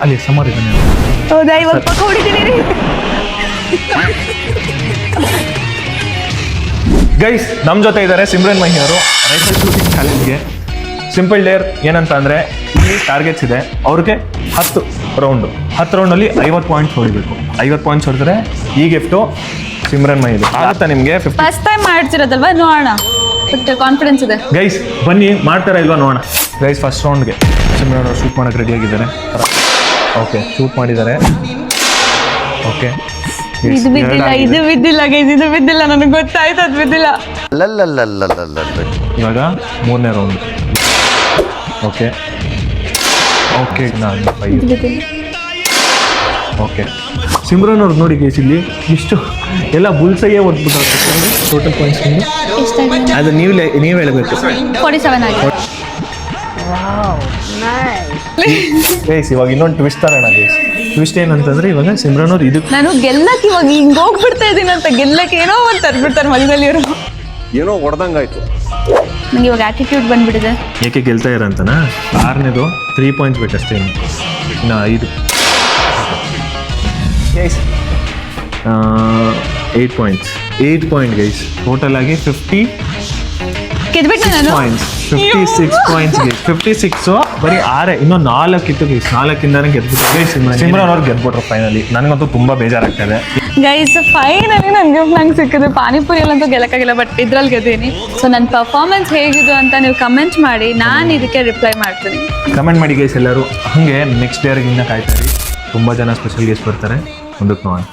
ಅಲ್ಲಿ ಸಮರ್ ಇದ್ದಾನೆ. ಹೌದಾ, ಇವಾಗ ಪಕ್ಕ ಹೊಡಿತೀನಿ ರೀ. ಗೈಸ್ ನಮ್ಮ ಜೊತೆ ಇದ್ದಾರೆ ಸಿಮ್ರನ್ ಮಹಿ ಅವರು ರೈಫಲ್ ಶೂಟಿಂಗ್ ಚಾಲೆಂಜ್ಗೆ. ಸಿಂಪಲ್ ಡೇರ್ ಏನಂತ ಅಂದರೆ ಇಲ್ಲಿ ಟಾರ್ಗೆಟ್ಸ್ ಇದೆ ಅವ್ರಿಗೆ 10 ರೌಂಡಲ್ಲಿ 50 ಪಾಯಿಂಟ್ಸ್ ಹೊಡಿಬೇಕು. 50 ಪಾಯಿಂಟ್ಸ್ ಹೊಡೆದ್ರೆ ಈ ಗಿಫ್ಟು ಸಿಮ್ರನ್ ಮಹಿದು ಆಗುತ್ತಾ ನಿಮಗೆ. ಫಸ್ಟ್ ಟೈಮ್ ಮಾಡ್ತಿರೋದಲ್ವಾ, ನೋಡೋಣ. ಬಟ್ ಕಾನ್ಫಿಡೆನ್ಸ್ ಇದೆ. ಗೈಸ್ ಬನ್ನಿ, ಮಾಡ್ತಾರಾ ಇಲ್ವಾ ನೋಡೋಣ. ಗೈಸ್ ಫಸ್ಟ್ ರೌಂಡ್ಗೆ ಸಿಮ್ರನ್ ಅವರು ಶೂಟ್ ಮಾಡೋಕ್ಕೆ ರೆಡಿ ಆಗಿದ್ದಾರೆ. ಓಕೆ, ಶೂಟ್ ಮಾಡಿದ್ದಾರೆ. ಓಕೆ, ಇದು ಬಿದ್ದಿಲ್ಲ ಗೈಸ್, ಇದು ಬಿದ್ದಿಲ್ಲ. ನನಗೆ ಗೊತ್ತಾಯ್ತು ಅದು ಬಿದ್ದಿಲ್ಲ. ಇವಾಗ 3ನೇ round. Okay okay, okay Simran ಅವ್ರಿಗೆ ನೋಡಿ ಗೈಸ್ ಇಲ್ಲಿ ಇಷ್ಟು ಎಲ್ಲ ಬುಲ್ಸೈಯೇ ಓದ್ಬಿಟ್ಟು ಟೋಟಲ್ ಪಾಯಿಂಟ್ಸ್ ಅದು ನೀವು ಹೇಳಬೇಕು. 47 ಆಗಿದೆ. ಗೈಸ್ ಇವಾಗ ಇನ್ನೊಂದು ಟ್ವಿಸ್ಟ್ ತರೋಣ ಗೈಸ್. ಟ್ವಿಸ್ಟ್ ಏನಂತಂದ್ರೆ ಇವಾಗ ಸಿಮ್ರನ್ ಅವ್ರು ಇದು ನಾನು ಗೆಲ್ಲಕ್ಕೆ ಇವಾಗ ಹಿಂಗೆ ಹೋಗ್ಬಿಡ್ತಾ ಇದ್ದೀನಿ ಅಂತ, ಗೆಲ್ಲಕ್ಕೆ ಏನೋ ಒಂದು ತರ್ಬಿಡ್ತಾರೆ ಮಧ್ಯದಲ್ಲಿ ಇವರು. ಏನೋ ಹೊಡೆದಂಗಾಯ್ತು. ನಂಗೆ ಇವಾಗ ಆಟಿಟ್ಯೂಡ್ ಬಂದ್ಬಿಟ್ಟಿದೆ. ಏಕೆ ಗೆಲ್ತಾ ಇರಂತನಾ. 6ನೇದು 3 ಪಾಯಿಂಟ್ಸ್ ಬೇಕಷ್ಟೇ, ಇನ್ನು 5. Guys 8 point guys. ಟೋಟಲ್ ಆಗಿ 50 ಗೆದ್ಬಿಟ್ಟೆ ನಾನು. 56 ಪಾಯಿಂಟ್ಸ್ ಗೈಸ್. 56 ಬರೀ 6, ಇನ್ನೂ 4 ಇತ್ತು ಗೈಸ್. 4ಇಂದಾನೆ ಗೆದ್ಬಿಟ್ಟು ಸಿಮ್ರನ್ ಅವ್ರು ಗೆದ್ಬಿಟ್ರು ಫೈನಲಿ. ನನಗಂತೂ ತುಂಬಾ ಬೇಜಾರಾಗ್ತದೆ ಗೈಸ್. ಫೈನಲಿ ನನಗೆ ನಂಗೆ ಸಿಕ್ಕಿದೆ. ಪಾನಿಪುರಿಯಲ್ಲಂತೂ ಗೆಲ್ಲಕ್ಕಾಗಿಲ್ಲ, ಬಟ್ ಇದ್ರಲ್ಲಿ ಗೆದ್ದೀನಿ. ಸೊ ನನ್ನ ಪರ್ಫಾರ್ಮೆನ್ಸ್ ಹೇಗಿದ್ದು ಅಂತ ನೀವು ಕಮೆಂಟ್ ಮಾಡಿ, ನಾನು ಇದಕ್ಕೆ ರಿಪ್ಲೈ ಮಾಡ್ತೀನಿ. ಕಮೆಂಟ್ ಮಾಡಿ ಗೈಸ್ ಎಲ್ಲರೂ. ಹಾಗೆ ನೆಕ್ಸ್ಟ್ ಡೇರ್ಗೆ ಇನ್ನೂ ಕಾಯ್ತಾರೆ. ತುಂಬ ಜನ ಸ್ಪೆಷಲ್ ಗೆಸ್ಟ್ ಬರ್ತಾರೆ. ಮುಂದಕ್ಕೆ ನೋಡೋಣ.